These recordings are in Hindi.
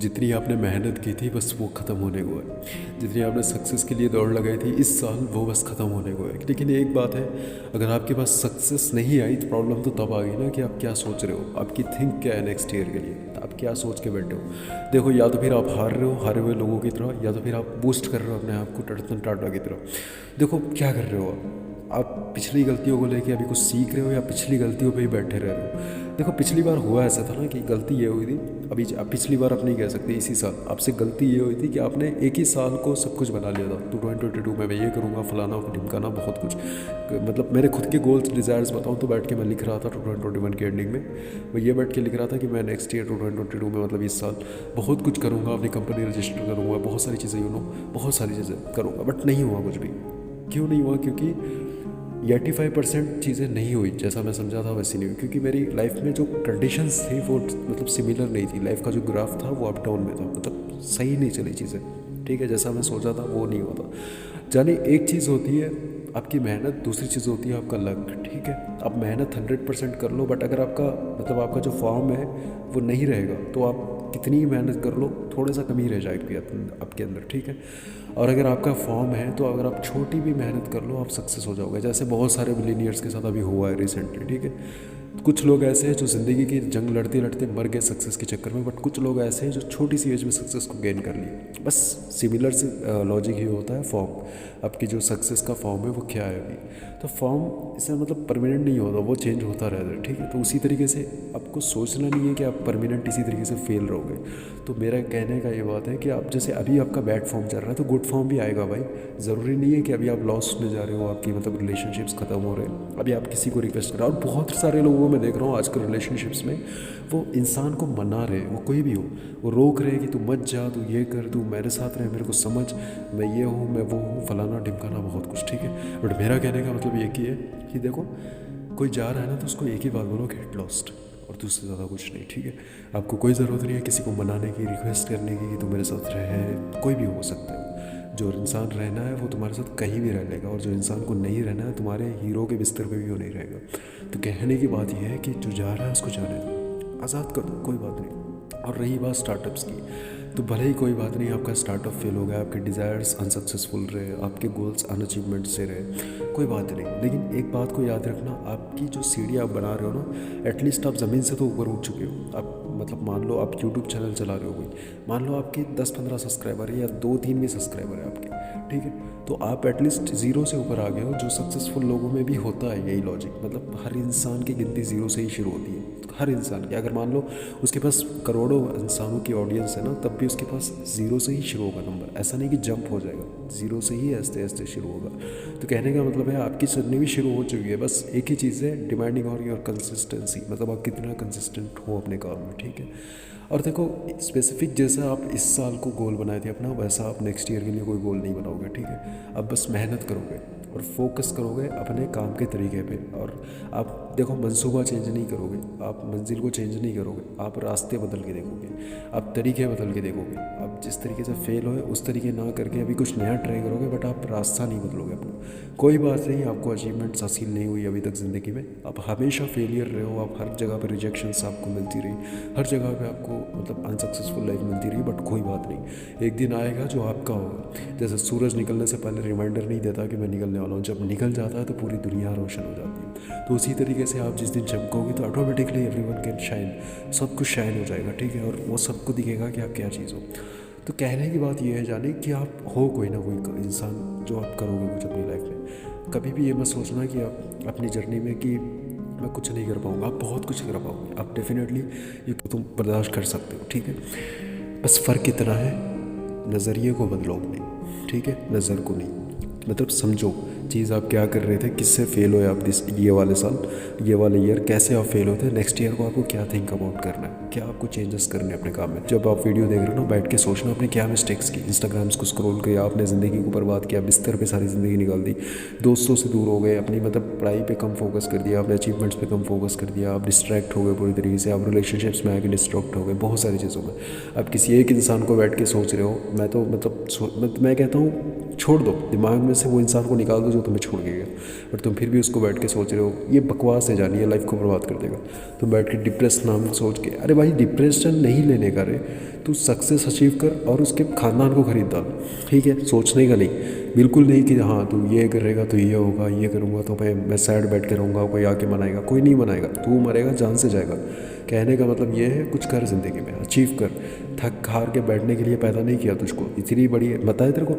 जितनी आपने मेहनत की थी बस वो ख़त्म होने को है। जितनी आपने सक्सेस के लिए दौड़ लगाई थी इस साल वो बस ख़त्म होने को है। लेकिन एक बात है, अगर आपके पास सक्सेस नहीं आई तो प्रॉब्लम तो तब आ गई ना कि आप क्या सोच रहे हो, आपकी थिंक क्या है नेक्स्ट ईयर के लिए, आप क्या सोच के बैठे हो। देखो, या तो फिर आप हार रहे हो हारे हुए लोगों की तरह, या तो फिर आप बूस्ट कर रहे हो अपने आप को रतन टाटा की तरह। देखो क्या कर रहे हो आप पिछली गलतियों को लेके अभी कुछ सीख रहे हो या पिछली गलतियों पे ही बैठे रह रहे हो। देखो पिछली बार हुआ ऐसा था ना कि गलती ये हुई थी, अभी आप पिछली बार आप नहीं कह सकते, इसी साल आपसे गलती ये हुई थी कि आपने एक ही साल को सब कुछ बना लिया था। 2022 में मैं ये करूँगा, फलाना ढिमकाना बहुत कुछ, मतलब मेरे खुद के गोल्स डिज़ायर्स बताऊँ तो बैठ के मैं लिख रहा था 2021 के एंडिंग में, मैं ये बैठ के लिख रहा था कि मैं नेक्स्ट ईयर 2022 में, मतलब इस साल बहुत कुछ करूँगा, अपनी कंपनी रजिस्टर करूँगा, बहुत सारी चीज़ें बहुत सारी चीज़ें करूँगा। बट नहीं हुआ कुछ भी। क्यों नहीं हुआ? क्योंकि 85% चीज़ें नहीं हुई जैसा मैं समझा था वैसी नहीं हुई, क्योंकि मेरी लाइफ में जो कंडीशंस थी वो मतलब सिमिलर नहीं थी। लाइफ का जो ग्राफ था वो अप डाउन में था, मतलब सही नहीं चली चीज़ें। ठीक है, जैसा मैं सोचा था वो नहीं होता। जानी एक चीज़ होती है आपकी मेहनत, दूसरी चीज़ होती है आपका लक। ठीक है, आप मेहनत 100% कर लो, बट अगर आपका मतलब आपका जो फॉर्म है वो नहीं रहेगा तो आप कितनी ही मेहनत कर लो थोड़ा सा कमी रह जाएगी आपके अंदर। ठीक है, और अगर आपका फॉर्म है तो अगर आप छोटी भी मेहनत कर लो आप सक्सेस हो जाओगे, जैसे बहुत सारे बिलीनियर्स के साथ अभी हुआ है रिसेंटली। ठीक है, कुछ लोग ऐसे हैं जो ज़िंदगी की जंग लड़ते लड़ते मर गए सक्सेस के चक्कर में, बट कुछ लोग ऐसे हैं जो छोटी सी एज में सक्सेस को गेन कर लिए। बस सिमिलर से लॉजिक ही होता है फॉर्म, आपकी जो सक्सेस का फॉर्म है वो क्या है अभी। तो फॉर्म इससे मतलब परमानेंट नहीं होता, वो चेंज होता रहता है। ठीक है, तो उसी तरीके से आपको सोचना नहीं है कि आप परमानेंट इसी तरीके से फेल रहोगे। तो मेरा कहने का ये बात है कि आप जैसे अभी आपका बैड फॉर्म चल रहा है तो गुड फॉर्म भी आएगा भाई। ज़रूरी नहीं है कि अभी आप लॉस में जा रहे हो, आपकी मतलब रिलेशनशिप्स खत्म हो रहे हैं, अभी आप किसी को रिक्वेस्ट कर रहे हो। और बहुत सारे लोगों को मैं देख रहा हूँ आजकल रिलेशनशिप्स में वो इंसान को मना रहे, वो कोई भी हो, वो रोक रहे कि तू मत जा, तू ये कर, तू मेरे साथ रहे, मेरे को समझ, मैं ये हूँ मैं वो हूँ, फलाना ढिमकाना बहुत कुछ। ठीक है, बट मेरा कहने का मतलब एक ही है कि देखो कोई जा रहा है ना तो उसको एक ही बात बोलो, गेट लॉस्ट, और दूससे ज़्यादा कुछ नहीं। ठीक है, आपको कोई ज़रूरत नहीं है किसी को मनाने की, रिक्वेस्ट करने की कि तू मेरे साथ रहे। कोई भी हो सकता है, जो इंसान रहना है वो तुम्हारे साथ कहीं भी रह लेगा, और जो इंसान को नहीं रहना है तुम्हारे हीरो के बिस्तर पे भी वो नहीं रहेगा। तो कहने की बात यह है कि जो जा रहा है उसको जाने दो, आज़ाद कर दो, कोई बात नहीं। और रही बात स्टार्टअप्स की, तो भले ही कोई बात नहीं आपका स्टार्टअप फेल हो गया, आपके डिज़ायर्स अनसक्सेसफुल रहे, आपके गोल्स अनअचीवमेंट से रहे, कोई बात नहीं। लेकिन एक बात को याद रखना, आपकी जो सीढ़ी आप बना रहे हो ना, एटलीस्ट आप ज़मीन से तो ऊपर उठ चुके हो। आप मतलब मान लो आप यूट्यूब चैनल चला रहे हो, कोई मान लो आपके 10-15 सब्सक्राइबर है या 2-3 भी सब्सक्राइबर है आपके। ठीक है, तो आप एटलीस्ट ज़ीरो से ऊपर आ गए हो, जो सक्सेसफुल लोगों में भी होता है यही लॉजिक। मतलब हर इंसान की गिनती ज़ीरो से ही शुरू होती है, हर इंसान की। अगर मान लो उसके पास करोड़ों इंसानों की ऑडियंस है ना, तब भी उसके पास ज़ीरो से ही शुरू होगा नंबर। ऐसा नहीं कि जंप हो जाएगा, ज़ीरो से ही ऐसे ऐसे शुरू होगा। तो कहने का मतलब है आपकी जर्नी भी शुरू हो चुकी है, बस एक ही चीज़ है, डिमांडिंग ऑन योर कंसिस्टेंसी, मतलब आप कितना कंसिस्टेंट हो अपने काम में। ठीक है, और देखो स्पेसिफिक जैसा आप इस साल को गोल बनाए थे अपना, वैसा आप नेक्स्ट ईयर के लिए कोई गोल नहीं बनाओगे। ठीक है, अब बस मेहनत करोगे और फोकस करोगे अपने काम के तरीके पे। और आप देखो मंसूबा चेंज नहीं करोगे, आप मंजिल को चेंज नहीं करोगे, आप रास्ते बदल के देखोगे, आप तरीके बदल के देखोगे। आप जिस तरीके से फेल हुए उस तरीके ना करके अभी कुछ नया ट्राई करोगे, बट आप रास्ता नहीं बदलोगे अपना। कोई बात नहीं, आपको अचीवमेंट्स हासिल नहीं हुई अभी तक ज़िंदगी में, आप हमेशा फेलियर रहे हो, आप हर जगह पर रिजेक्शंस आपको मिलती रही, हर जगह पे आपको मतलब अनसक्सेसफुल लाइफ मिलती रही, बट कोई बात नहीं, एक दिन आएगा जो आपका होगा। जैसे सूरज निकलने से पहले रिमाइंडर नहीं देता कि मैं निकलने वाला हूँ, जब निकल जाता है तो पूरी दुनिया रोशन हो जाती है। तो उसी तरीके से आप जिस दिन चमकोगे तो ऑटोमेटिकली एवरीवन कैन शाइन, सब कुछ शाइन हो जाएगा। ठीक है, और वो सबको दिखेगा कि आप क्या चीज़ हो। तो कहने की बात यह है जाने कि आप हो कोई ना कोई इंसान जो आप करोगे कुछ अपनी लाइफ में। कभी भी ये मत सोचना कि आप अपनी जर्नी में कि मैं कुछ नहीं कर पाऊँगा, आप बहुत कुछ कर पाओगे, आप डेफिनेटली ये तुम बर्दाश्त कर सकते हो। ठीक है, बस फ़र्क इतना है, नज़रिए को बदलो अपने। ठीक है, नज़र को नहीं, मतलब समझो चीज़ आप क्या कर रहे थे, किससे फेल हुए आप ये वाले साल, ये वाले ईयर कैसे आप फेल होते हैं। नेक्स्ट ईयर को आपको क्या थिंक अबाउट करना है, क्या आपको चेंजेस करने हैं अपने काम में। जब आप वीडियो देख रहे हो ना, बैठ के सोचना आपने क्या मिस्टेक्स की। इंस्टाग्राम्स को स्क्रॉल किया आपने, ज़िंदगी को बर्बाद किया, बिस्तर पे सारी ज़िंदगी निकाल दी, दोस्तों से दूर हो गए, अपनी मतलब पढ़ाई पे कम फोकस कर दिया आपने, अचीवमेंट्स पे कम फोकस कर दिया, आप डिस्ट्रैक्ट हो गए पूरी तरीके से, आप रिलेशनशिप्स में आके डिस्ट्रैक्ट हो गए, बहुत सारी चीज़ों में। आप किसी एक इंसान को बैठ के सोच रहे हो, मैं तो मतलब मैं कहता हूँ छोड़ दो, दिमाग में से वो इंसान को निकाल दो जो तुम्हें छोड़ के गया। बट तुम फिर भी उसको बैठ के सोच रहे हो, ये बकवास है जानिए, लाइफ को बर्बाद कर देगा। तुम बैठ के डिप्रेस नाम को सोच के, अरे भाई डिप्रेशन नहीं लेने का रे, तू सक्सेस अचीव कर और उसके खानदान को खरीद डाल, ठीक है। सोचने का नहीं, बिल्कुल नहीं कि हाँ तू ये करेगा तो ये होगा, ये करूँगा तो मैं सैड बैठ के रहूँगा, कोई आके मनाएगा, कोई नहीं मनाएगा, तू मरेगा जान से जाएगा। कहने का मतलब ये है, कुछ कर ज़िंदगी में, अचीव कर। थक हार के बैठने के लिए पैदा नहीं किया तुझको। इतनी बड़ी बताए तेरे को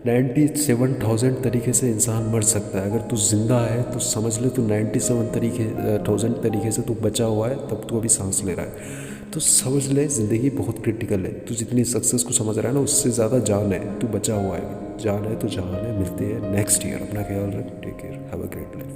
97,000 तरीके से इंसान मर सकता है। अगर तू जिंदा है तो समझ ले तू 97,000 तरीके से तू बचा हुआ है, तब तू अभी सांस ले रहा है। तो समझ ले ज़िंदगी बहुत क्रिटिकल है। तू जितनी सक्सेस को समझ रहा है ना, उससे ज़्यादा जान है, तू बचा हुआ है। जान है तो जहान है। मिलते हैं नेक्स्ट ईयर। अपना ख्याल रख, take care, have a great life.